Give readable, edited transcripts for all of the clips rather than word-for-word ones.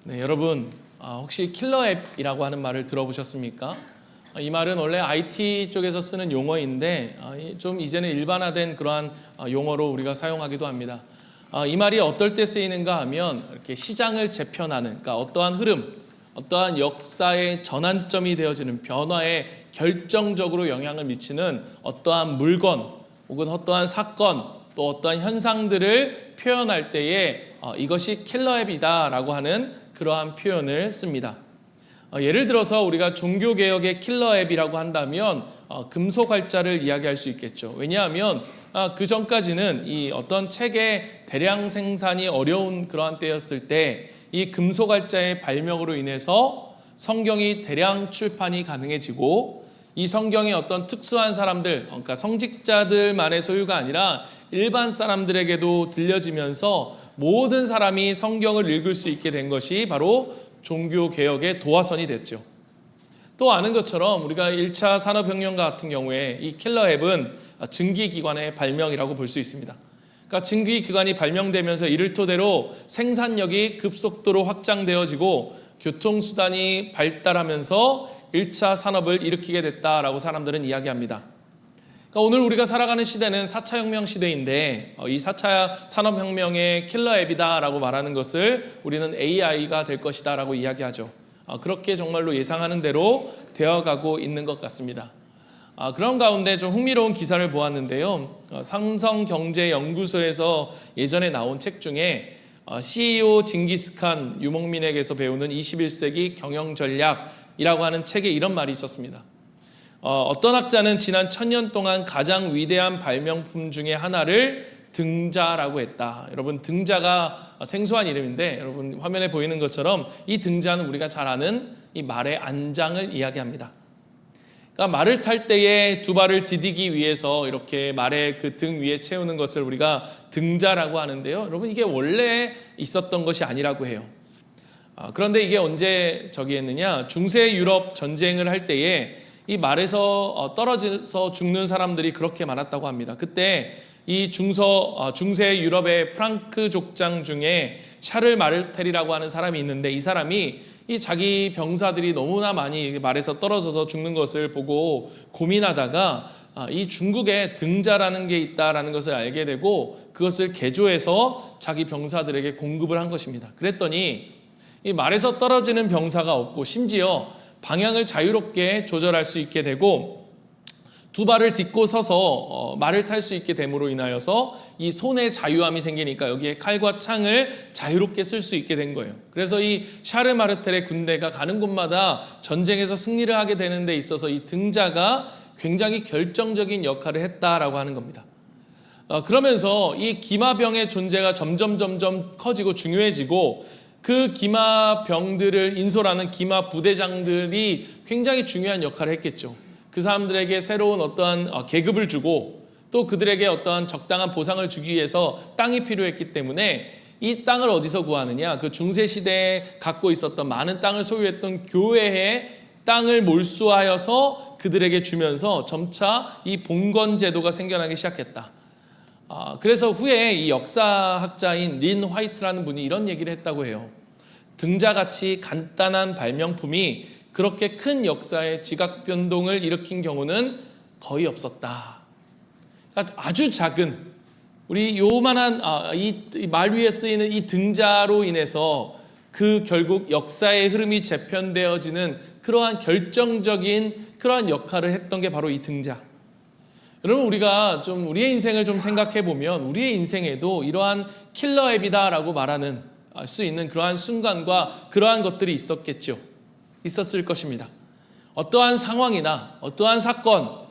네, 여러분 혹시 킬러 앱이라고 하는 말을 들어보셨습니까? 이 말은 원래 IT 쪽에서 쓰는 용어인데 좀 이제는 일반화된 그러한 용어로 우리가 사용하기도 합니다. 이 말이 어떨 때 쓰이는가 하면 이렇게 시장을 재편하는, 그러니까 어떠한 흐름, 어떠한 역사의 전환점이 되어지는 변화에 결정적으로 영향을 미치는 어떠한 물건 혹은 어떠한 사건 또 어떠한 현상들을 표현할 때에 이것이 킬러 앱이다라고 하는 그러한 표현을 씁니다. 예를 들어서 우리가 종교개혁의 킬러 앱이라고 한다면 금속활자를 이야기할 수 있겠죠. 왜냐하면 그 전까지는 이 어떤 책의 대량 생산이 어려운 그러한 때였을 때 이 금속활자의 발명으로 인해서 성경이 대량 출판이 가능해지고 이 성경이 어떤 특수한 사람들, 그러니까 성직자들만의 소유가 아니라 일반 사람들에게도 들려지면서 모든 사람이 성경을 읽을 수 있게 된 것이 바로 종교개혁의 도화선이 됐죠. 또 아는 것처럼 우리가 1차 산업혁명 같은 경우에 이 킬러 앱은 증기기관의 발명이라고 볼 수 있습니다. 그러니까 증기기관이 발명되면서 이를 토대로 생산력이 급속도로 확장되어지고 교통수단이 발달하면서 1차 산업을 일으키게 됐다라고 사람들은 이야기합니다. 그러니까 오늘 우리가 살아가는 시대는 4차 혁명 시대인데 이 4차 산업혁명의 킬러 앱이다라고 말하는 것을 우리는 AI가 될 것이다라고 이야기하죠. 그렇게 정말로 예상하는 대로 되어가고 있는 것 같습니다. 그런 가운데 좀 흥미로운 기사를 보았는데요. 삼성경제연구소에서 예전에 나온 책 중에 CEO 징기스칸 유목민에게서 배우는 21세기 경영전략이라고 하는 책에 이런 말이 있었습니다. 어떤 학자는 지난 1000년 동안 가장 위대한 발명품 중에 하나를 등자라고 했다. 여러분, 등자가 생소한 이름인데 여러분 화면에 보이는 것처럼 이 등자는 우리가 잘 아는 이 말의 안장을 이야기합니다. 그러니까 말을 탈 때에 두 발을 디디기 위해서 이렇게 말의 그 등 위에 채우는 것을 우리가 등자라고 하는데요. 여러분, 이게 원래 있었던 것이 아니라고 해요. 그런데 이게 언제 했느냐? 중세 유럽 전쟁을 할 때에 이 말에서 떨어져서 죽는 사람들이 그렇게 많았다고 합니다. 그때 이 중세 유럽의 프랑크 족장 중에 샤를 마르텔이라고 하는 사람이 있는데 이 사람이 이 자기 병사들이 너무나 많이 말에서 떨어져서 죽는 것을 보고 고민하다가 이 중국에 등자라는 게 있다라는 것을 알게 되고 그것을 개조해서 자기 병사들에게 공급을 한 것입니다. 그랬더니 이 말에서 떨어지는 병사가 없고 심지어 방향을 자유롭게 조절할 수 있게 되고 두 발을 딛고 서서 말을 탈 수 있게 됨으로 인하여서 이 손의 자유함이 생기니까 여기에 칼과 창을 자유롭게 쓸 수 있게 된 거예요. 그래서 이 샤르 마르텔의 군대가 가는 곳마다 전쟁에서 승리를 하게 되는 데 있어서 이 등자가 굉장히 결정적인 역할을 했다라고 하는 겁니다. 그러면서 이 기마병의 존재가 점점 커지고 중요해지고 그 기마병들을 인솔하는 기마 부대장들이 굉장히 중요한 역할을 했겠죠. 그 사람들에게 새로운 어떠한 계급을 주고 또 그들에게 어떠한 적당한 보상을 주기 위해서 땅이 필요했기 때문에 이 땅을 어디서 구하느냐? 그 중세시대에 갖고 있었던 많은 땅을 소유했던 교회의 땅을 몰수하여서 그들에게 주면서 점차 이 봉건 제도가 생겨나기 시작했다. 그래서 후에 이 역사학자인 린 화이트라는 분이 이런 얘기를 했다고 해요. 등자같이 간단한 발명품이 그렇게 큰 역사의 지각 변동을 일으킨 경우는 거의 없었다. 그러니까 아주 작은 우리 요만한 이 말 위에 쓰이는 이 등자로 인해서 그 결국 역사의 흐름이 재편되어지는 그러한 결정적인 그러한 역할을 했던 게 바로 이 등자. 여러분, 우리가 좀 우리의 인생을 좀 생각해 보면 우리의 인생에도 이러한 킬러 앱이다라고 말하는 알 수 있는 그러한 순간과 그러한 것들이 있었을 것입니다. 어떠한 상황이나 어떠한 사건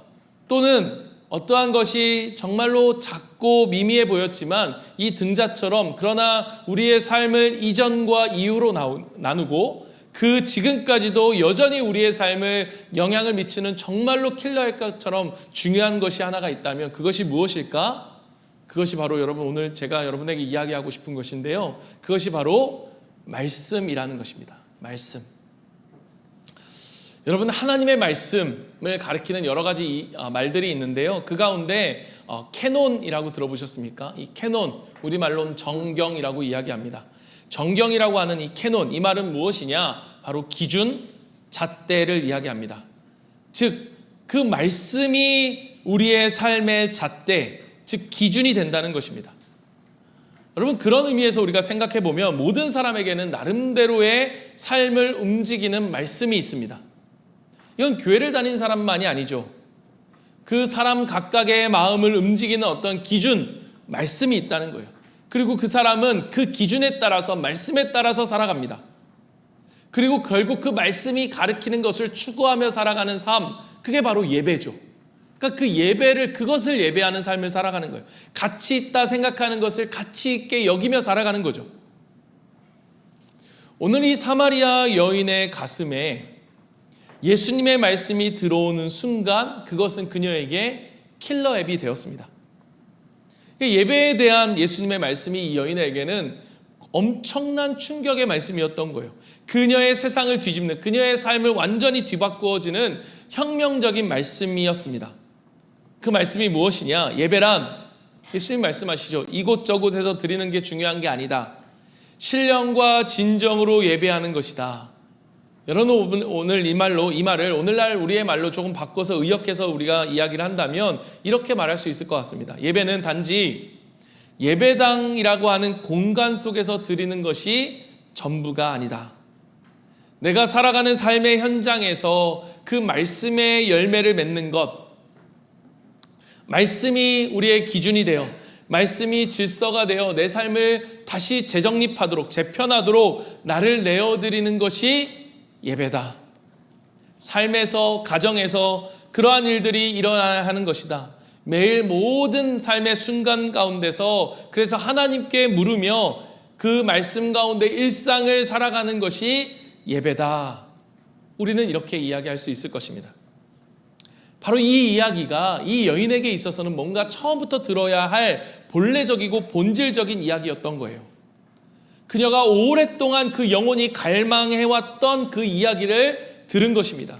또는 어떠한 것이 정말로 작고 미미해 보였지만 이 등자처럼 그러나 우리의 삶을 이전과 이후로 나누고 그 지금까지도 여전히 우리의 삶을 영향을 미치는 정말로 킬러 앱처럼 중요한 것이 하나가 있다면 그것이 무엇일까? 그것이 바로 여러분 오늘 제가 여러분에게 이야기하고 싶은 것인데요. 그것이 바로 말씀이라는 것입니다. 말씀. 여러분, 하나님의 말씀을 가리키는 여러 가지 말들이 있는데요. 그 가운데 캐논이라고 들어보셨습니까? 이 캐논, 우리말로는 정경이라고 이야기합니다. 정경이라고 하는 이 캐논, 이 말은 무엇이냐? 바로 기준, 잣대를 이야기합니다. 즉, 그 말씀이 우리의 삶의 잣대, 즉 기준이 된다는 것입니다. 여러분, 그런 의미에서 우리가 생각해 보면 모든 사람에게는 나름대로의 삶을 움직이는 말씀이 있습니다. 이건 교회를 다닌 사람만이 아니죠. 그 사람 각각의 마음을 움직이는 어떤 기준, 말씀이 있다는 거예요. 그리고 그 사람은 그 기준에 따라서, 말씀에 따라서 살아갑니다. 그리고 결국 그 말씀이 가르치는 것을 추구하며 살아가는 삶, 그게 바로 예배죠. 그러니까 그 예배를, 그것을 예배하는 삶을 살아가는 거예요. 가치 있다 생각하는 것을 가치 있게 여기며 살아가는 거죠. 오늘 이 사마리아 여인의 가슴에 예수님의 말씀이 들어오는 순간 그것은 그녀에게 킬러 앱이 되었습니다. 예배에 대한 예수님의 말씀이 이 여인에게는 엄청난 충격의 말씀이었던 거예요. 그녀의 세상을 뒤집는, 그녀의 삶을 완전히 뒤바꾸어지는 혁명적인 말씀이었습니다. 그 말씀이 무엇이냐? 예배란, 예수님 말씀하시죠. 이곳저곳에서 드리는 게 중요한 게 아니다. 신령과 진정으로 예배하는 것이다. 여러분, 오늘 이 말을 오늘날 우리의 말로 조금 바꿔서 의역해서 우리가 이야기를 한다면 이렇게 말할 수 있을 것 같습니다. 예배는 단지 예배당이라고 하는 공간 속에서 드리는 것이 전부가 아니다. 내가 살아가는 삶의 현장에서 그 말씀의 열매를 맺는 것, 말씀이 우리의 기준이 되어, 말씀이 질서가 되어 내 삶을 다시 재정립하도록, 재편하도록 나를 내어드리는 것이 예배다. 삶에서, 가정에서 그러한 일들이 일어나야 하는 것이다. 매일 모든 삶의 순간 가운데서 그래서 하나님께 물으며 그 말씀 가운데 일상을 살아가는 것이 예배다. 우리는 이렇게 이야기할 수 있을 것입니다. 바로 이 이야기가 이 여인에게 있어서는 뭔가 처음부터 들어야 할 본래적이고 본질적인 이야기였던 거예요. 그녀가 오랫동안 그 영혼이 갈망해왔던 그 이야기를 들은 것입니다.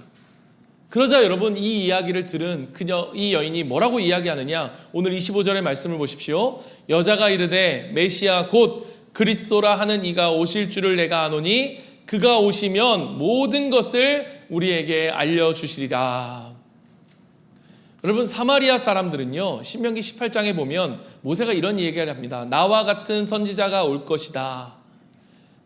그러자 여러분, 이 이야기를 들은 이 여인이 뭐라고 이야기하느냐? 오늘 25절의 말씀을 보십시오. 여자가 이르되 메시아 곧 그리스도라 하는 이가 오실 줄을 내가 아노니 그가 오시면 모든 것을 우리에게 알려주시리라. 여러분, 사마리아 사람들은요, 신명기 18장에 보면 모세가 이런 얘기를 합니다. 나와 같은 선지자가 올 것이다.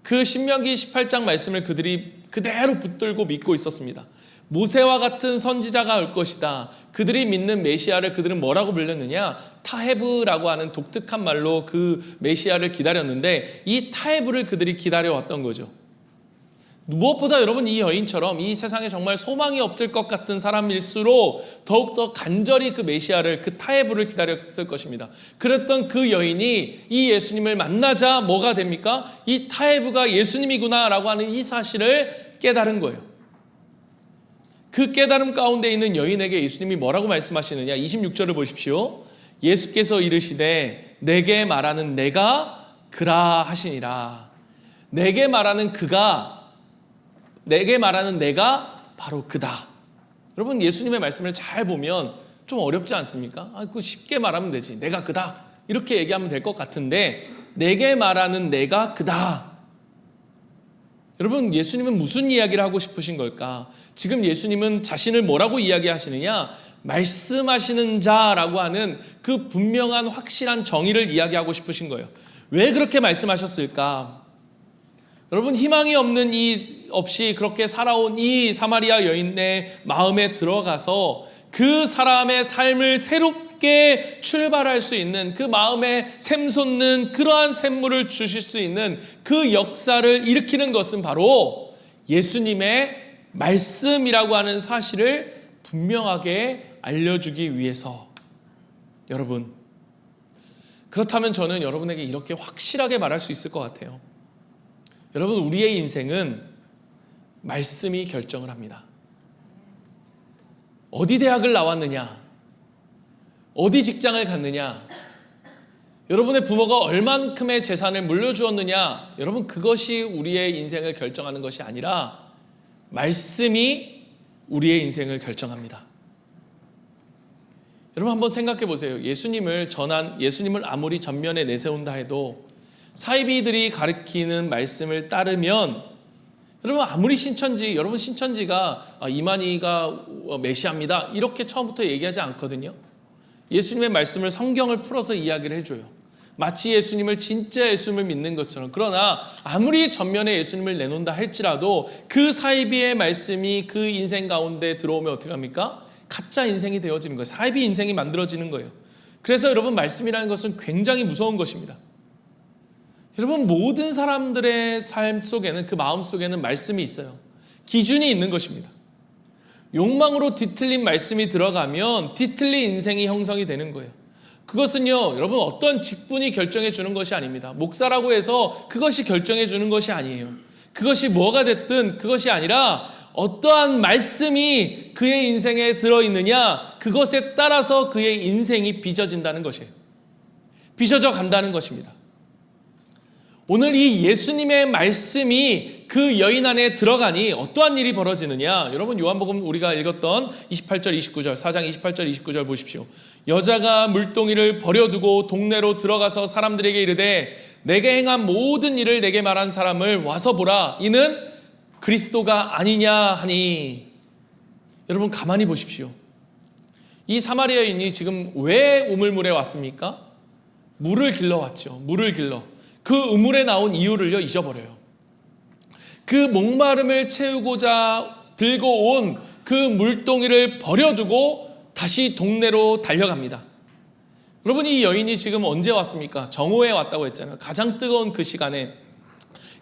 그 신명기 18장 말씀을 그들이 그대로 붙들고 믿고 있었습니다. 모세와 같은 선지자가 올 것이다. 그들이 믿는 메시아를 그들은 뭐라고 불렸느냐? 타헤브라고 하는 독특한 말로 그 메시아를 기다렸는데 이 타헤브를 그들이 기다려왔던 거죠. 무엇보다 여러분, 이 여인처럼 이 세상에 정말 소망이 없을 것 같은 사람일수록 더욱더 간절히 그 메시아를, 그 타헤브를 기다렸을 것입니다. 그랬던 그 여인이 이 예수님을 만나자 뭐가 됩니까? 이 타헤브가 예수님이구나 라고 하는 이 사실을 깨달은 거예요. 그 깨달음 가운데 있는 여인에게 예수님이 뭐라고 말씀하시느냐? 26절을 보십시오. 예수께서 이르시되 내게 말하는 내가 그라 하시니라. 내게 말하는 내가 바로 그다. 여러분, 예수님의 말씀을 잘 보면 좀 어렵지 않습니까? 그거 쉽게 말하면 되지. 내가 그다. 이렇게 얘기하면 될 것 같은데 내게 말하는 내가 그다. 여러분, 예수님은 무슨 이야기를 하고 싶으신 걸까? 지금 예수님은 자신을 뭐라고 이야기하시느냐? 말씀하시는 자라고 하는 그 분명한 확실한 정의를 이야기하고 싶으신 거예요. 왜 그렇게 말씀하셨을까? 여러분, 희망이 없이 그렇게 살아온 이 사마리아 여인의 마음에 들어가서 그 사람의 삶을 새롭게 출발할 수 있는, 그 마음에 샘솟는 그러한 샘물을 주실 수 있는 그 역사를 일으키는 것은 바로 예수님의 말씀이라고 하는 사실을 분명하게 알려주기 위해서. 여러분, 그렇다면 저는 여러분에게 이렇게 확실하게 말할 수 있을 것 같아요. 여러분, 우리의 인생은 말씀이 결정을 합니다. 어디 대학을 나왔느냐, 어디 직장을 갔느냐, 여러분의 부모가 얼만큼의 재산을 물려주었느냐, 여러분, 그것이 우리의 인생을 결정하는 것이 아니라 말씀이 우리의 인생을 결정합니다. 여러분, 한번 생각해 보세요. 예수님을 아무리 전면에 내세운다 해도 사이비들이 가르치는 말씀을 따르면 여러분 아무리 여러분 신천지가 이만희가 메시아입니다 이렇게 처음부터 얘기하지 않거든요. 예수님의 말씀을 성경을 풀어서 이야기를 해줘요. 마치 예수님을 진짜 예수님을 믿는 것처럼. 그러나 아무리 전면에 예수님을 내놓는다 할지라도 그 사이비의 말씀이 그 인생 가운데 들어오면 어떻게 합니까? 가짜 인생이 되어지는 거예요. 사이비 인생이 만들어지는 거예요. 그래서 여러분 말씀이라는 것은 굉장히 무서운 것입니다. 여러분 모든 사람들의 삶 속에는 그 마음 속에는 말씀이 있어요. 기준이 있는 것입니다. 욕망으로 뒤틀린 말씀이 들어가면 뒤틀린 인생이 형성이 되는 거예요. 그것은요 여러분 어떤 직분이 결정해 주는 것이 아닙니다. 목사라고 해서 그것이 결정해 주는 것이 아니에요. 그것이 뭐가 됐든 그것이 아니라 어떠한 말씀이 그의 인생에 들어있느냐 그것에 따라서 그의 인생이 빚어진다는 것이에요. 빚어져 간다는 것입니다. 오늘 이 예수님의 말씀이 그 여인 안에 들어가니 어떠한 일이 벌어지느냐. 여러분 요한복음 우리가 읽었던 28절 29절 4장 28절 29절 보십시오. 여자가 물동이를 버려두고 동네로 들어가서 사람들에게 이르되 내게 행한 모든 일을 내게 말한 사람을 와서 보라. 이는 그리스도가 아니냐 하니. 여러분 가만히 보십시오. 이 사마리아 여인이 지금 왜 우물물에 왔습니까? 물을 길러 왔죠. 물을 길러. 그 우물에 나온 이유를요 잊어버려요. 그 목마름을 채우고자 들고 온 그 물동이를 버려두고 다시 동네로 달려갑니다. 여러분 이 여인이 지금 언제 왔습니까? 정오에 왔다고 했잖아요. 가장 뜨거운 그 시간에,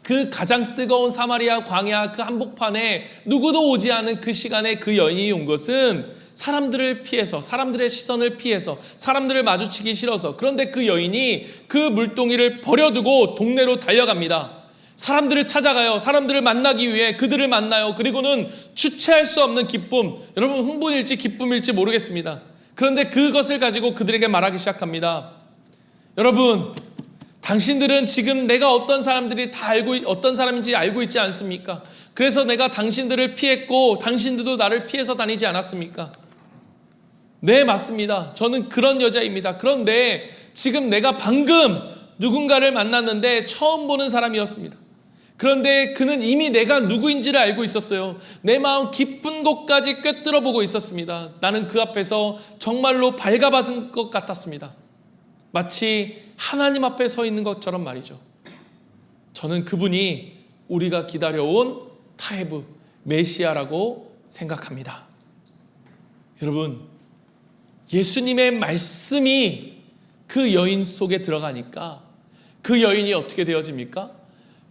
그 가장 뜨거운 사마리아 광야 그 한복판에 누구도 오지 않은 그 시간에 그 여인이 온 것은 사람들을 피해서, 사람들의 시선을 피해서, 사람들을 마주치기 싫어서. 그런데 그 여인이 그 물동이를 버려두고 동네로 달려갑니다. 사람들을 찾아가요. 사람들을 만나기 위해 그들을 만나요. 그리고는 주체할 수 없는 기쁨, 여러분 흥분일지 기쁨일지 모르겠습니다. 그런데 그것을 가지고 그들에게 말하기 시작합니다. 여러분, 당신들은 지금 내가 어떤 사람인지 알고 있지 않습니까? 그래서 내가 당신들을 피했고 당신들도 나를 피해서 다니지 않았습니까? 네, 맞습니다. 저는 그런 여자입니다. 그런데 지금 내가 방금 누군가를 만났는데 처음 보는 사람이었습니다. 그런데 그는 이미 내가 누구인지를 알고 있었어요. 내 마음 깊은 곳까지 꿰뚫어 보고 있었습니다. 나는 그 앞에서 정말로 발가벗은 것 같았습니다. 마치 하나님 앞에 서 있는 것처럼 말이죠. 저는 그분이 우리가 기다려온 타헤브, 메시아라고 생각합니다. 여러분, 예수님의 말씀이 그 여인 속에 들어가니까 그 여인이 어떻게 되어집니까?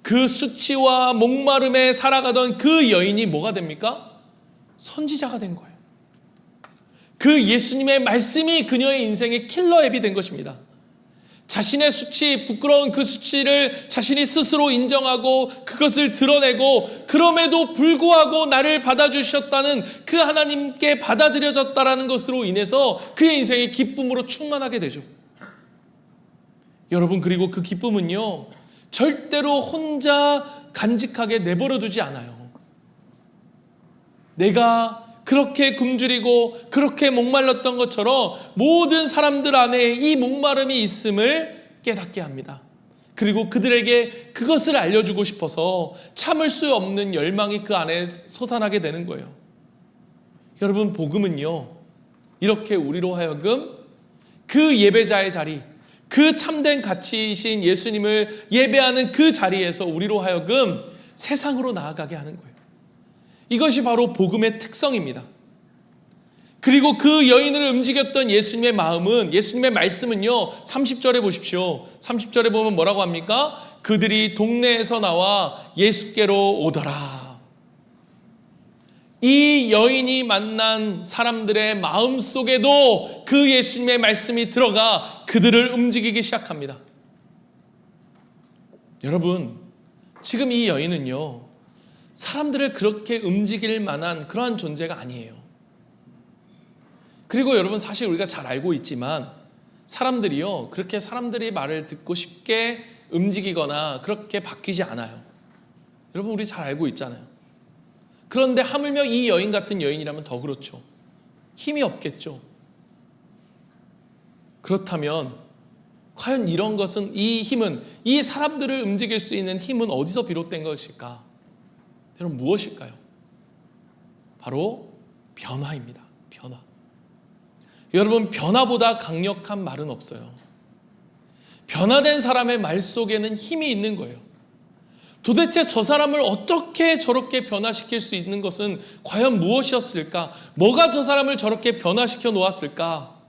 그 수치와 목마름에 살아가던 그 여인이 뭐가 됩니까? 선지자가 된 거예요. 그 예수님의 말씀이 그녀의 인생의 킬러 앱이 된 것입니다. 자신의 수치, 부끄러운 그 수치를 자신이 스스로 인정하고 그것을 드러내고 그럼에도 불구하고 나를 받아주셨다는 그 하나님께 받아들여졌다라는 것으로 인해서 그의 인생이 기쁨으로 충만하게 되죠. 여러분, 그리고 그 기쁨은요 절대로 혼자 간직하게 내버려 두지 않아요. 내가 그렇게 굶주리고 그렇게 목말랐던 것처럼 모든 사람들 안에 이 목마름이 있음을 깨닫게 합니다. 그리고 그들에게 그것을 알려주고 싶어서 참을 수 없는 열망이 그 안에 솟아나게 되는 거예요. 여러분, 복음은요 이렇게 우리로 하여금 그 예배자의 자리, 그 참된 가치이신 예수님을 예배하는 그 자리에서 우리로 하여금 세상으로 나아가게 하는 거예요. 이것이 바로 복음의 특성입니다. 그리고 그 여인을 움직였던 예수님의 마음은, 예수님의 말씀은요 30절에 보십시오. 30절에 보면 뭐라고 합니까? 그들이 동네에서 나와 예수께로 오더라. 이 여인이 만난 사람들의 마음 속에도 그 예수님의 말씀이 들어가 그들을 움직이기 시작합니다. 여러분, 지금 이 여인은요 사람들을 그렇게 움직일 만한 그러한 존재가 아니에요. 그리고 여러분, 사실 우리가 잘 알고 있지만 사람들이요 그렇게 사람들이 말을 듣고 쉽게 움직이거나 그렇게 바뀌지 않아요. 여러분, 우리 잘 알고 있잖아요. 그런데 하물며 이 여인 같은 여인이라면 더 그렇죠. 힘이 없겠죠. 그렇다면 과연 이런 것은, 이 힘은, 이 사람들을 움직일 수 있는 힘은 어디서 비롯된 것일까? 여러분, 무엇일까요? 바로 변화입니다. 변화. 여러분, 변화보다 강력한 말은 없어요. 변화된 사람의 말 속에는 힘이 있는 거예요. 도대체 저 사람을 어떻게 저렇게 변화시킬 수 있는 것은 과연 무엇이었을까? 뭐가 저 사람을 저렇게 변화시켜 놓았을까?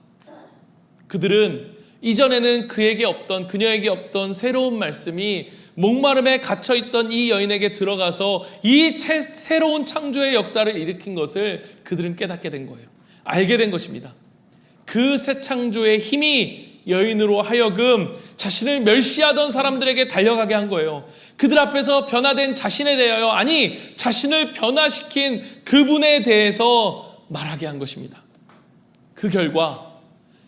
그들은 이전에는 그녀에게 없던 새로운 말씀이 목마름에 갇혀있던 이 여인에게 들어가서 이 새로운 창조의 역사를 일으킨 것을 그들은 깨닫게 된 거예요. 알게 된 것입니다. 그 새 창조의 힘이 여인으로 하여금 자신을 멸시하던 사람들에게 달려가게 한 거예요. 그들 앞에서 변화된 자신에 대하여, 아니 자신을 변화시킨 그분에 대해서 말하게 한 것입니다. 그 결과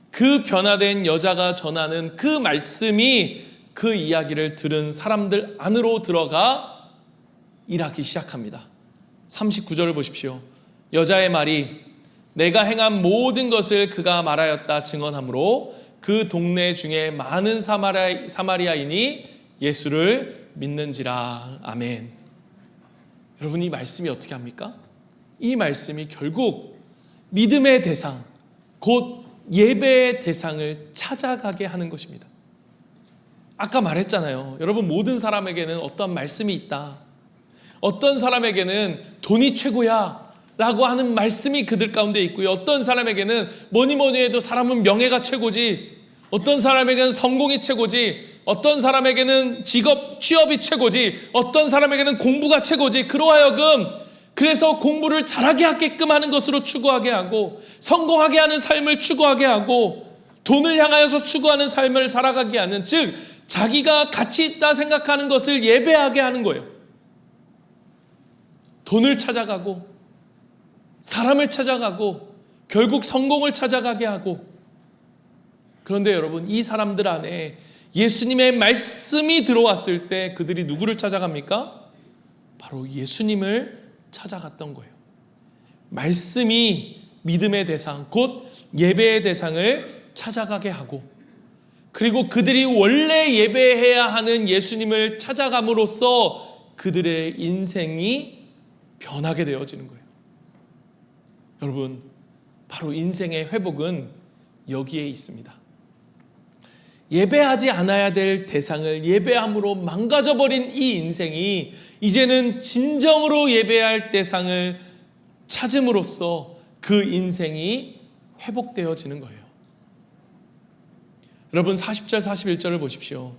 그 변화된 여자가 전하는 그 말씀이 그 이야기를 들은 사람들 안으로 들어가 일하기 시작합니다. 39절을 보십시오. 여자의 말이 내가 행한 모든 것을 그가 말하였다 증언하므로 그 동네 중에 많은 사마리아인이 예수를 믿는지라. 아멘. 여러분, 이 말씀이 어떻게 합니까? 이 말씀이 결국 믿음의 대상, 곧 예배의 대상을 찾아가게 하는 것입니다. 아까 말했잖아요. 여러분, 모든 사람에게는 어떤 말씀이 있다. 어떤 사람에게는 돈이 최고야 라고 하는 말씀이 그들 가운데 있고요. 어떤 사람에게는 뭐니 해도 사람은 명예가 최고지, 어떤 사람에게는 성공이 최고지, 어떤 사람에게는 취업이 최고지, 어떤 사람에게는 공부가 최고지. 그래서 공부를 잘하게 하게끔 하는 것으로 추구하게 하고, 성공하게 하는 삶을 추구하게 하고, 돈을 향하여서 추구하는 삶을 살아가게 하는, 즉 자기가 가치 있다 생각하는 것을 예배하게 하는 거예요. 돈을 찾아가고, 사람을 찾아가고, 결국 성공을 찾아가게 하고. 그런데 여러분, 이 사람들 안에 예수님의 말씀이 들어왔을 때 그들이 누구를 찾아갑니까? 바로 예수님을 찾아갔던 거예요. 말씀이 믿음의 대상, 곧 예배의 대상을 찾아가게 하고, 그리고 그들이 원래 예배해야 하는 예수님을 찾아감으로써 그들의 인생이 변하게 되어지는 거예요. 여러분, 바로 인생의 회복은 여기에 있습니다. 예배하지 않아야 될 대상을 예배함으로 망가져버린 이 인생이 이제는 진정으로 예배할 대상을 찾음으로써 그 인생이 회복되어지는 거예요. 여러분, 40절 41절을 보십시오.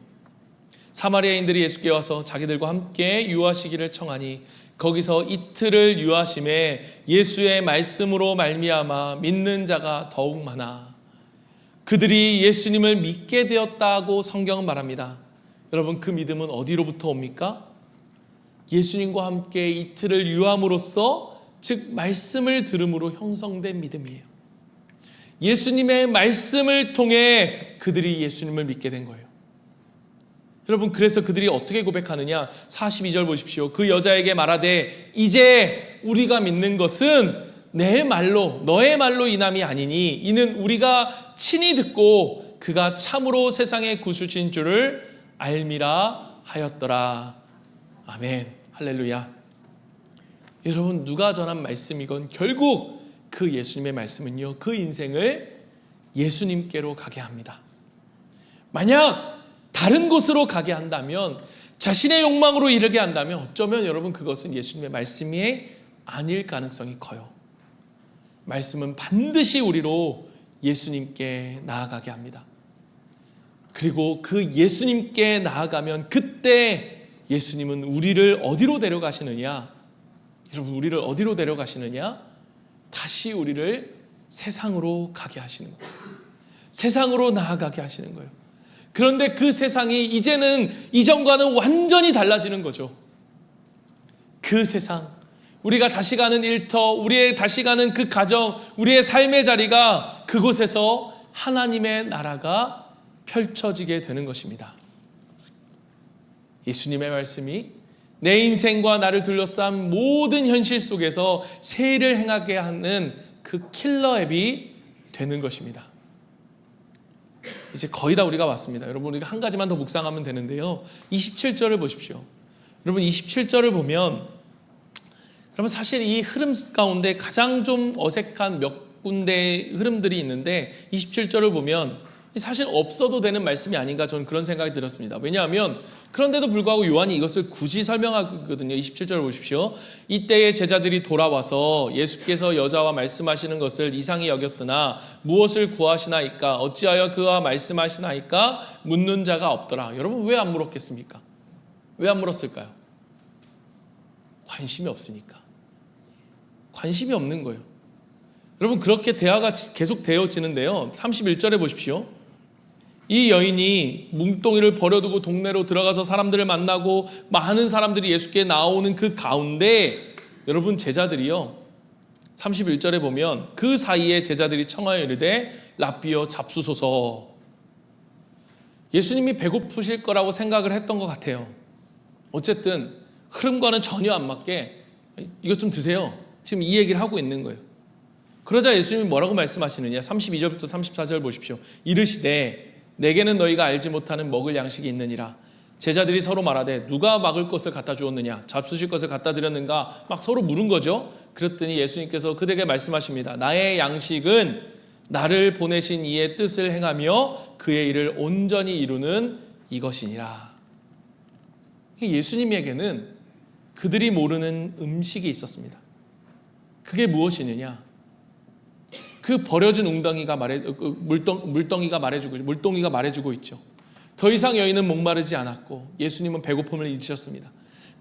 사마리아인들이 예수께 와서 자기들과 함께 유하시기를 청하니 거기서 이틀을 유하심에 예수의 말씀으로 말미암아 믿는 자가 더욱 많아 그들이 예수님을 믿게 되었다고 성경은 말합니다. 여러분, 그 믿음은 어디로부터 옵니까? 예수님과 함께 이틀을 유함으로써, 즉 말씀을 들음으로 형성된 믿음이에요. 예수님의 말씀을 통해 그들이 예수님을 믿게 된 거예요. 여러분, 그래서 그들이 어떻게 고백하느냐? 42절 보십시오. 그 여자에게 말하되 이제 우리가 믿는 것은 내 말로, 너의 말로 인함이 아니니 이는 우리가 친히 듣고 그가 참으로 세상의 구주신 줄을 알미라 하였더라. 아멘. 할렐루야. 여러분, 누가 전한 말씀이건 결국 그 예수님의 말씀은요, 그 인생을 예수님께로 가게 합니다. 만약 다른 곳으로 가게 한다면, 자신의 욕망으로 이르게 한다면 어쩌면 여러분 그것은 예수님의 말씀이 아닐 가능성이 커요. 말씀은 반드시 우리로 예수님께 나아가게 합니다. 그리고 그 예수님께 나아가면 그때 예수님은 우리를 어디로 데려가시느냐? 여러분, 우리를 어디로 데려가시느냐? 다시 우리를 세상으로 가게 하시는 거예요. 세상으로 나아가게 하시는 거예요. 그런데 그 세상이 이제는 이전과는 완전히 달라지는 거죠. 그 세상, 우리가 다시 가는 일터, 우리의 다시 가는 그 가정, 우리의 삶의 자리가, 그곳에서 하나님의 나라가 펼쳐지게 되는 것입니다. 예수님의 말씀이 내 인생과 나를 둘러싼 모든 현실 속에서 세일을 행하게 하는 그 킬러 앱이 되는 것입니다. 이제 거의 다 우리가 왔습니다. 여러분, 우리가 한 가지만 더 묵상하면 되는데요. 27절을 보십시오. 여러분, 27절을 보면 여러분, 사실 이 흐름 가운데 가장 좀 어색한 몇 군데의 흐름들이 있는데 27절을 보면 사실 없어도 되는 말씀이 아닌가, 저는 그런 생각이 들었습니다. 왜냐하면 그런데도 불구하고 요한이 이것을 굳이 설명하거든요. 27절을 보십시오. 이때의 제자들이 돌아와서 예수께서 여자와 말씀하시는 것을 이상히 여겼으나 무엇을 구하시나이까? 어찌하여 그와 말씀하시나이까? 묻는 자가 없더라. 여러분, 왜 안 물었겠습니까? 왜 안 물었을까요? 관심이 없으니까. 관심이 없는 거예요. 여러분, 그렇게 대화가 계속 되어지는데요. 31절에 보십시오. 이 여인이 뭉뚱이를 버려두고 동네로 들어가서 사람들을 만나고 많은 사람들이 예수께 나오는 그 가운데 여러분, 제자들이요, 31절에 보면 그 사이에 제자들이 청하여 이르되 랍비여 잡수소서. 예수님이 배고프실 거라고 생각을 했던 것 같아요. 어쨌든 흐름과는 전혀 안 맞게 이것 좀 드세요, 지금 이 얘기를 하고 있는 거예요. 그러자 예수님이 뭐라고 말씀하시느냐, 32절부터 34절 보십시오. 이르시되 내게는 너희가 알지 못하는 먹을 양식이 있느니라. 제자들이 서로 말하되 누가 막을 것을 갖다 주었느냐, 잡수실 것을 갖다 드렸는가, 막 서로 물은 거죠. 그랬더니 예수님께서 그들에게 말씀하십니다. 나의 양식은 나를 보내신 이의 뜻을 행하며 그의 일을 온전히 이루는 이것이니라. 예수님에게는 그들이 모르는 음식이 있었습니다. 그게 무엇이느냐, 그 버려진 물동이가 말해주고 있죠. 더 이상 여인은 목마르지 않았고 예수님은 배고픔을 잊으셨습니다.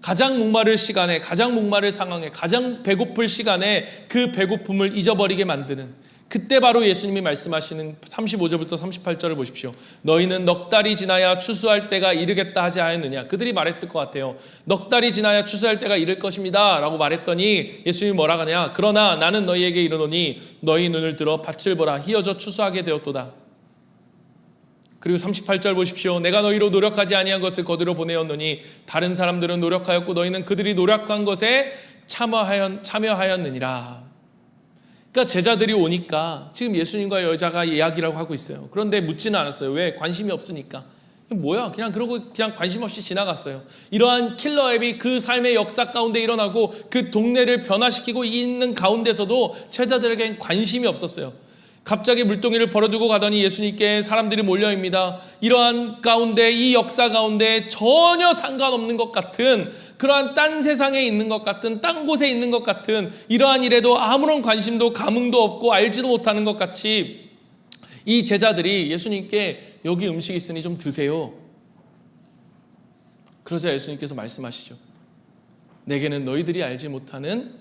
가장 목마를 시간에, 가장 목마를 상황에, 가장 배고플 시간에 그 배고픔을 잊어버리게 만드는, 그때 바로 예수님이 말씀하시는 35절부터 38절을 보십시오. 너희는 넉 달이 지나야 추수할 때가 이르겠다 하지 않았느냐. 그들이 말했을 것 같아요. 넉 달이 지나야 추수할 때가 이를 것입니다 라고 말했더니 예수님이 뭐라 하냐, 그러나 나는 너희에게 이르노니 너희 눈을 들어 밭을 보라, 희어져 추수하게 되었도다. 그리고 38절 보십시오. 내가 너희로 노력하지 아니한 것을 거두러 보내었노니 다른 사람들은 노력하였고 너희는 그들이 노력한 것에 참여하였느니라. 그러니까 제자들이 오니까 지금 예수님과 여자가 이야기라고 하고 있어요. 그런데 묻지는 않았어요. 왜? 관심이 없으니까. 뭐야, 그냥 그러고 그냥 관심 없이 지나갔어요. 이러한 킬러 앱이 그 삶의 역사 가운데 일어나고 그 동네를 변화시키고 있는 가운데서도 제자들에겐 관심이 없었어요. 갑자기 물동이를 버려두고 가더니 예수님께 사람들이 몰려옵니다. 이러한 가운데, 이 역사 가운데 전혀 상관없는 것 같은, 그러한 딴 세상에 있는 것 같은, 딴 곳에 있는 것 같은 이러한 일에도 아무런 관심도 감흥도 없고 알지도 못하는 것 같이 이 제자들이 예수님께 여기 음식 있으니 좀 드세요. 그러자 예수님께서 말씀하시죠. 내게는 너희들이 알지 못하는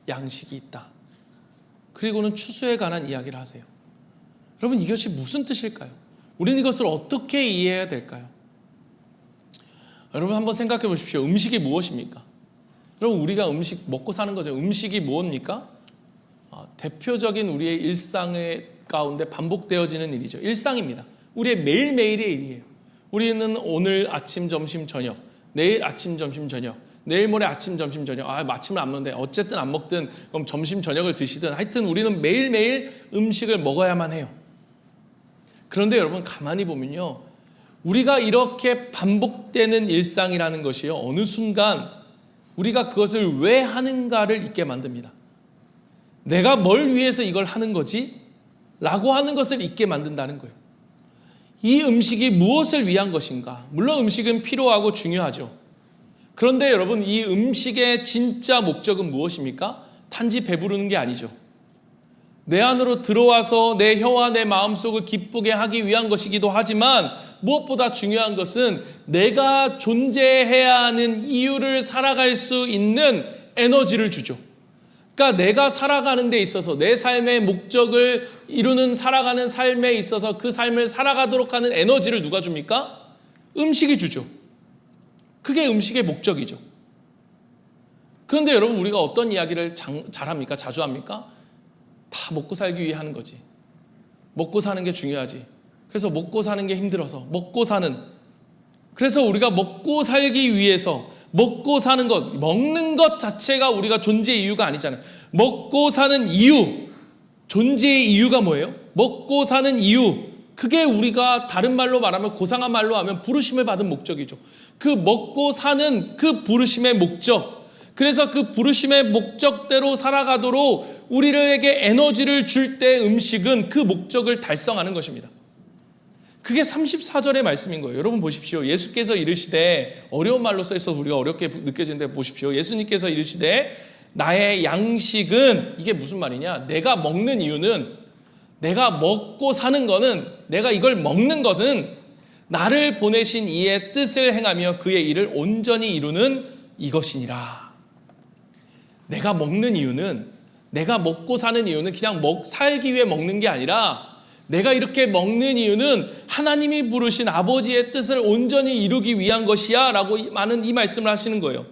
양식이 있다. 그리고는 추수에 관한 이야기를 하세요. 여러분, 이것이 무슨 뜻일까요? 우리는 이것을 어떻게 이해해야 될까요? 여러분, 한번 생각해 보십시오. 음식이 무엇입니까? 여러분, 우리가 음식 먹고 사는 거죠. 음식이 무엇입니까? 대표적인 우리의 일상의 가운데 반복되어지는 일이죠. 일상입니다. 우리의 매일매일의 일이에요. 우리는 오늘 아침, 점심, 저녁, 내일 아침, 점심, 저녁, 내일 모레 아침, 점심, 저녁, 아침을 안 먹는데 어쨌든 안 먹든 그럼 점심, 저녁을 드시든 하여튼 우리는 매일매일 음식을 먹어야만 해요. 그런데 여러분, 가만히 보면요, 우리가 이렇게 반복되는 일상이라는 것이요, 어느 순간 우리가 그것을 왜 하는가를 잊게 만듭니다. 내가 뭘 위해서 이걸 하는 거지? 라고 하는 것을 잊게 만든다는 거예요. 이 음식이 무엇을 위한 것인가? 물론 음식은 필요하고 중요하죠. 그런데 여러분, 이 음식의 진짜 목적은 무엇입니까? 단지 배부르는 게 아니죠. 내 안으로 들어와서 내 혀와 내 마음속을 기쁘게 하기 위한 것이기도 하지만 무엇보다 중요한 것은 내가 존재해야 하는 이유를 살아갈 수 있는 에너지를 주죠. 그러니까 내가 살아가는 데 있어서, 내 삶의 목적을 이루는 살아가는 삶에 있어서 그 삶을 살아가도록 하는 에너지를 누가 줍니까? 음식이 주죠. 그게 음식의 목적이죠. 그런데 여러분, 우리가 어떤 이야기를 잘합니까? 자주 합니까? 다 먹고 살기 위해 하는 거지. 먹고 사는 게 중요하지. 그래서 먹고 사는 게 힘들어서 먹고 사는, 그래서 우리가 먹고 살기 위해서 먹고 사는 것, 먹는 것 자체가 우리가 존재의 이유가 아니잖아요. 먹고 사는 이유, 존재의 이유가 뭐예요? 먹고 사는 이유, 그게 우리가 다른 말로 말하면 고상한 말로 하면 부르심을 받은 목적이죠. 그 먹고 사는 그 부르심의 목적. 그래서 그 부르심의 목적대로 살아가도록 우리에게 에너지를 줄 때 음식은 그 목적을 달성하는 것입니다. 그게 34절의 말씀인 거예요. 여러분 보십시오. 예수께서 이르시되, 어려운 말로 써있어서 우리가 어렵게 느껴지는데 보십시오. 예수님께서 이르시되 나의 양식은, 이게 무슨 말이냐? 내가 먹는 이유는, 내가 먹고 사는 거는, 내가 이걸 먹는 거는 나를 보내신 이의 뜻을 행하며 그의 일을 온전히 이루는 이것이니라. 내가 먹는 이유는, 내가 먹고 사는 이유는 그냥 살기 위해 먹는 게 아니라, 내가 이렇게 먹는 이유는 하나님이 부르신 아버지의 뜻을 온전히 이루기 위한 것이야 라고 많은 이 말씀을 하시는 거예요.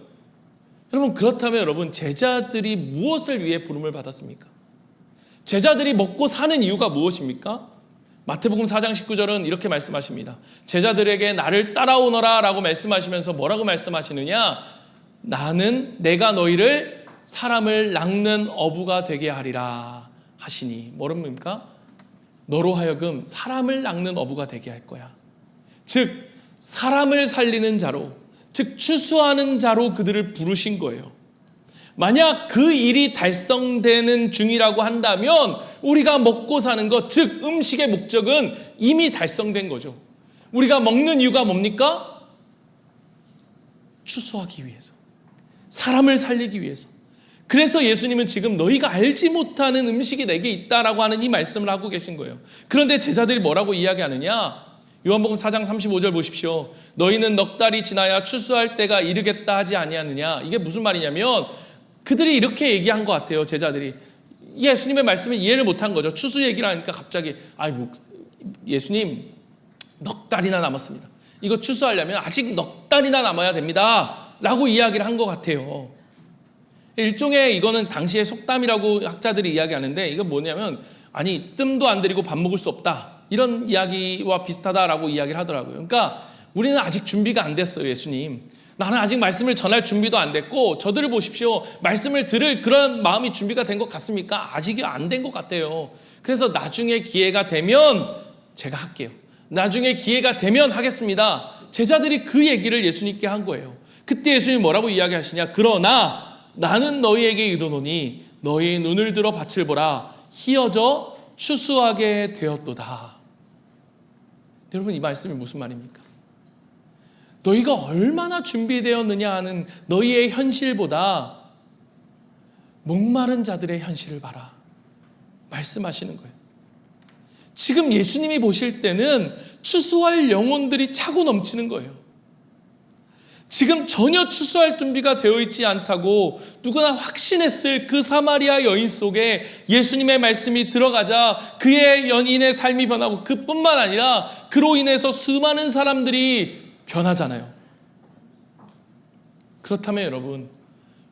여러분, 그렇다면 여러분, 제자들이 무엇을 위해 부름을 받았습니까? 제자들이 먹고 사는 이유가 무엇입니까? 마태복음 4장 19절은 이렇게 말씀하십니다. 제자들에게 나를 따라오너라 라고 말씀하시면서 뭐라고 말씀하시느냐? 내가 너희를 사람을 낚는 어부가 되게 하리라 하시니. 뭐랍니까? 너로 하여금 사람을 낚는 어부가 되게 할 거야. 즉 사람을 살리는 자로, 즉 추수하는 자로 그들을 부르신 거예요. 만약 그 일이 달성되는 중이라고 한다면 우리가 먹고 사는 것, 즉 음식의 목적은 이미 달성된 거죠. 우리가 먹는 이유가 뭡니까? 추수하기 위해서, 사람을 살리기 위해서. 그래서 예수님은 지금 너희가 알지 못하는 음식이 내게 있다라고 하는 이 말씀을 하고 계신 거예요. 그런데 제자들이 뭐라고 이야기하느냐? 요한복음 4장 35절 보십시오. 너희는 넉 달이 지나야 추수할 때가 이르겠다 하지 아니하느냐. 이게 무슨 말이냐면 그들이 이렇게 얘기한 것 같아요. 제자들이 예수님의 말씀을 이해를 못한 거죠. 추수 얘기를 하니까 갑자기 예수님 넉 달이나 남았습니다. 이거 추수하려면 아직 넉 달이나 남아야 됩니다 라고 이야기를 한 것 같아요. 일종의 이거는 당시의 속담이라고 학자들이 이야기하는데, 이거 뭐냐면 뜸도 안 들이고 밥 먹을 수 없다, 이런 이야기와 비슷하다라고 이야기를 하더라고요. 그러니까 우리는 아직 준비가 안 됐어요. 예수님, 나는 아직 말씀을 전할 준비도 안 됐고, 저들을 보십시오. 말씀을 들을 그런 마음이 준비가 된 것 같습니까? 아직이 안 된 것 같아요. 그래서 나중에 기회가 되면 제가 할게요. 나중에 기회가 되면 하겠습니다. 제자들이 그 얘기를 예수님께 한 거예요. 그때 예수님이 뭐라고 이야기하시냐? 그러나 나는 너희에게 이르노니 너희의 눈을 들어 밭을 보라, 희어져 추수하게 되었도다. 여러분, 이 말씀이 무슨 말입니까? 너희가 얼마나 준비되었느냐 하는 너희의 현실보다 목마른 자들의 현실을 봐라 말씀하시는 거예요. 지금 예수님이 보실 때는 추수할 영혼들이 차고 넘치는 거예요. 지금 전혀 추수할 준비가 되어 있지 않다고 누구나 확신했을 그 사마리아 여인 속에 예수님의 말씀이 들어가자 그의 연인의 삶이 변하고, 그뿐만 아니라 그로 인해서 수많은 사람들이 변하잖아요. 그렇다면 여러분,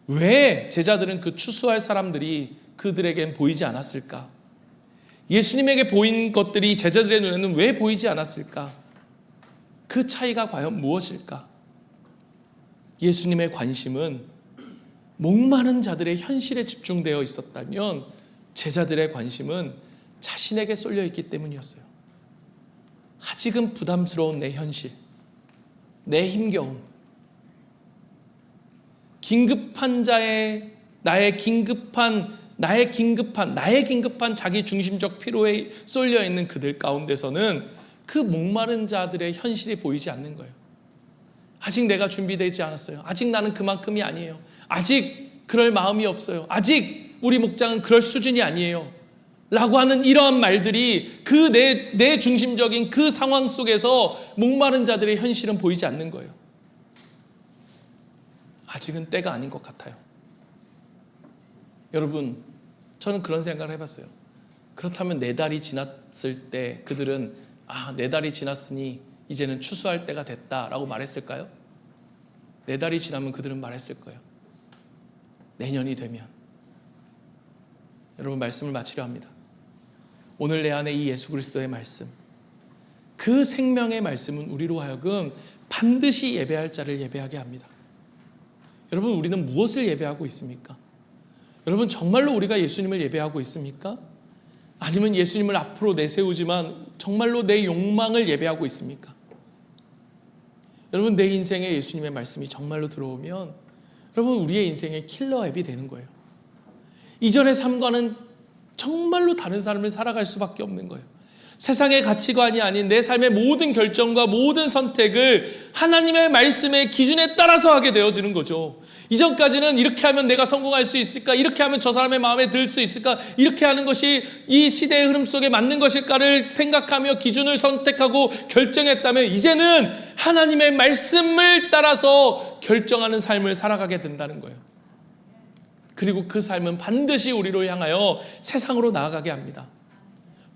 왜 제자들은 그 추수할 사람들이 그들에겐 보이지 않았을까? 예수님에게 보인 것들이 제자들의 눈에는 왜 보이지 않았을까? 그 차이가 과연 무엇일까? 예수님의 관심은 목마른 자들의 현실에 집중되어 있었다면 제자들의 관심은 자신에게 쏠려 있기 때문이었어요. 아직은 부담스러운 내 현실, 내 힘겨움, 긴급한 자의 나의 긴급한 자기 중심적 필요에 쏠려 있는 그들 가운데서는 그 목마른 자들의 현실이 보이지 않는 거예요. 아직 내가 준비되지 않았어요. 아직 나는 그만큼이 아니에요. 아직 그럴 마음이 없어요. 아직 우리 목장은 그럴 수준이 아니에요 라고 하는 이러한 말들이 그 내 중심적인 그 상황 속에서 목마른 자들의 현실은 보이지 않는 거예요. 아직은 때가 아닌 것 같아요. 여러분, 저는 그런 생각을 해봤어요. 그렇다면 4달이 지났을 때 그들은 4달이 지났으니 이제는 추수할 때가 됐다라고 말했을까요? 4달이 지나면 그들은 말했을 거예요. 내년이 되면. 여러분, 말씀을 마치려 합니다. 오늘 내 안에 이 예수 그리스도의 말씀, 그 생명의 말씀은 우리로 하여금 반드시 예배할 자를 예배하게 합니다. 여러분, 우리는 무엇을 예배하고 있습니까? 여러분, 정말로 우리가 예수님을 예배하고 있습니까? 아니면 예수님을 앞으로 내세우지만 정말로 내 욕망을 예배하고 있습니까? 여러분, 내 인생에 예수님의 말씀이 정말로 들어오면 여러분, 우리의 인생의 킬러 앱이 되는 거예요. 이전의 삶과는 정말로 다른 삶을 살아갈 수밖에 없는 거예요. 세상의 가치관이 아닌 내 삶의 모든 결정과 모든 선택을 하나님의 말씀의 기준에 따라서 하게 되어지는 거죠. 이전까지는 이렇게 하면 내가 성공할 수 있을까? 이렇게 하면 저 사람의 마음에 들 수 있을까? 이렇게 하는 것이 이 시대의 흐름 속에 맞는 것일까를 생각하며 기준을 선택하고 결정했다면 이제는 하나님의 말씀을 따라서 결정하는 삶을 살아가게 된다는 거예요. 그리고 그 삶은 반드시 우리를 향하여 세상으로 나아가게 합니다.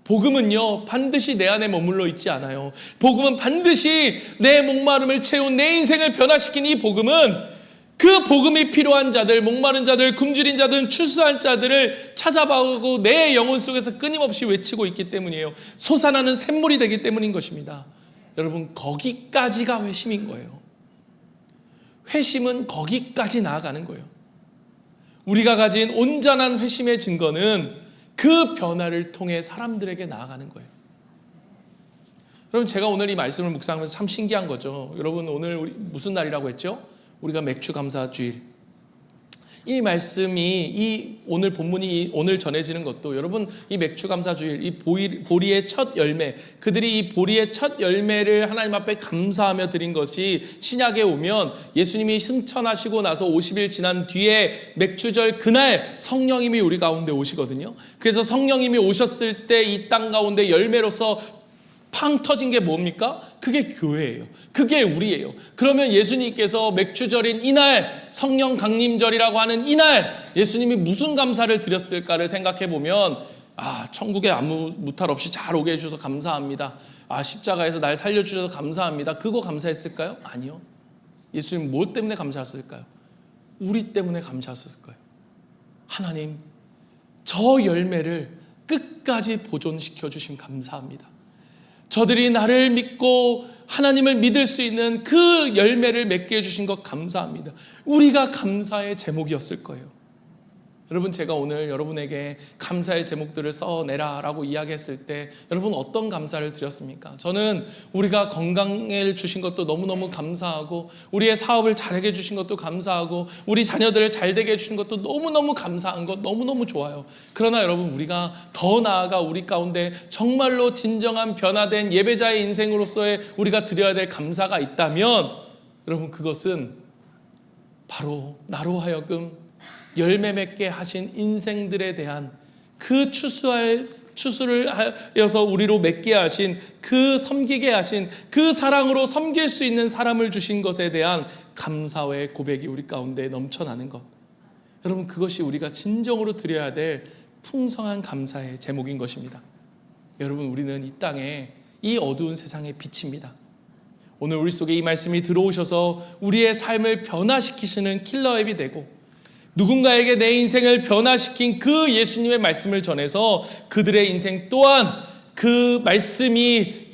복음은요, 반드시 내 안에 머물러 있지 않아요. 복음은 반드시 내 목마름을 채운 내 인생을 변화시킨 이 복음은 그 복음이 필요한 자들, 목마른 자들, 굶주린 자들, 추수한 자들을 찾아가고 내 영혼 속에서 끊임없이 외치고 있기 때문이에요. 솟아나는 샘물이 되기 때문인 것입니다. 여러분, 거기까지가 회심인 거예요. 회심은 거기까지 나아가는 거예요. 우리가 가진 온전한 회심의 증거는 그 변화를 통해 사람들에게 나아가는 거예요. 여러분, 제가 오늘 이 말씀을 묵상하면서 참 신기한 거죠. 여러분, 오늘 우리 무슨 날이라고 했죠? 우리가 맥주 감사 주일. 이 말씀이 오늘 본문이 오늘 전해지는 것도 여러분, 이 맥주 감사 주일, 이 보리의 첫 열매, 그들이 이 보리의 첫 열매를 하나님 앞에 감사하며 드린 것이 신약에 오면 예수님이 승천하시고 나서 50일 지난 뒤에 맥주절 그날 성령님이 우리 가운데 오시거든요. 그래서 성령님이 오셨을 때 이 땅 가운데 열매로서 팡 터진 게 뭡니까? 그게 교회예요. 그게 우리예요. 그러면 예수님께서 맥주절인 이날, 성령 강림절이라고 하는 이날 예수님이 무슨 감사를 드렸을까를 생각해 보면, 천국에 아무 무탈 없이 잘 오게 해주셔서 감사합니다. 십자가에서 날 살려주셔서 감사합니다. 그거 감사했을까요? 아니요. 예수님 뭐 때문에 감사했을까요? 우리 때문에 감사했을 거예요. 하나님, 저 열매를 끝까지 보존시켜 주심 감사합니다. 저들이 나를 믿고 하나님을 믿을 수 있는 그 열매를 맺게 해주신 것 감사합니다. 우리가 감사의 제목이었을 거예요. 여러분, 제가 오늘 여러분에게 감사의 제목들을 써내라라고 이야기했을 때 여러분 어떤 감사를 드렸습니까? 저는 우리가 건강을 주신 것도 너무너무 감사하고, 우리의 사업을 잘하게 해주신 것도 감사하고, 우리 자녀들을 잘되게 해주신 것도 너무너무 감사한 것 너무너무 좋아요. 그러나 여러분, 우리가 더 나아가 우리 가운데 정말로 진정한 변화된 예배자의 인생으로서의 우리가 드려야 될 감사가 있다면 여러분, 그것은 바로 나로 하여금 열매 맺게 하신 인생들에 대한 그 추수를 하여서 우리로 맺게 하신, 그 섬기게 하신, 그 사랑으로 섬길 수 있는 사람을 주신 것에 대한 감사의 고백이 우리 가운데 넘쳐나는 것. 여러분, 그것이 우리가 진정으로 드려야 될 풍성한 감사의 제목인 것입니다. 여러분, 우리는 이 땅에 이 어두운 세상의 빛입니다. 오늘 우리 속에 이 말씀이 들어오셔서 우리의 삶을 변화시키시는 킬러앱이 되고, 누군가에게 내 인생을 변화시킨 그 예수님의 말씀을 전해서 그들의 인생 또한 그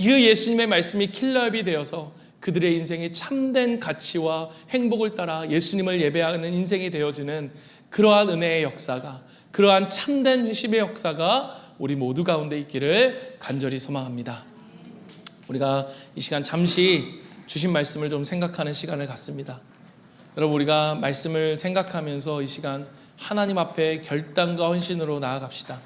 예수님의 말씀이 킬러앱이 되어서 그들의 인생이 참된 가치와 행복을 따라 예수님을 예배하는 인생이 되어지는 그러한 은혜의 역사가, 그러한 참된 회심의 역사가 우리 모두 가운데 있기를 간절히 소망합니다. 우리가 이 시간 잠시 주신 말씀을 좀 생각하는 시간을 갖습니다. 여러분, 우리가 말씀을 생각하면서 이 시간 하나님 앞에 결단과 헌신으로 나아갑시다.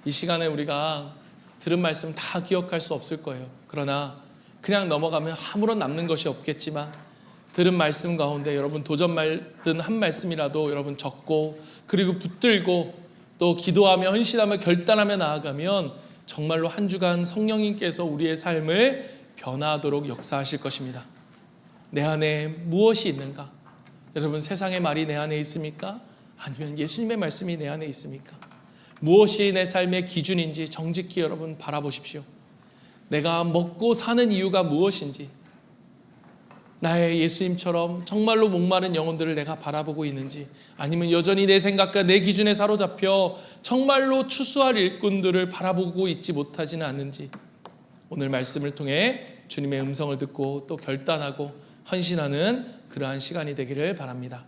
이 시간에 우리가 들은 말씀 다 기억할 수 없을 거예요. 그러나 그냥 넘어가면 아무런 남는 것이 없겠지만 들은 말씀 가운데 여러분 도전 말든 한 말씀이라도 여러분 적고, 그리고 붙들고 또 기도하며 헌신하며 결단하며 나아가면 정말로 한 주간 성령님께서 우리의 삶을 변화하도록 역사하실 것입니다. 내 안에 무엇이 있는가? 여러분, 세상의 말이 내 안에 있습니까? 아니면 예수님의 말씀이 내 안에 있습니까? 무엇이 내 삶의 기준인지 정직히 여러분 바라보십시오. 내가 먹고 사는 이유가 무엇인지, 나의 예수님처럼 정말로 목마른 영혼들을 내가 바라보고 있는지, 아니면 여전히 내 생각과 내 기준에 사로잡혀 정말로 추수할 일꾼들을 바라보고 있지 못하지는 않는지, 오늘 말씀을 통해 주님의 음성을 듣고 또 결단하고 헌신하는 그러한 시간이 되기를 바랍니다.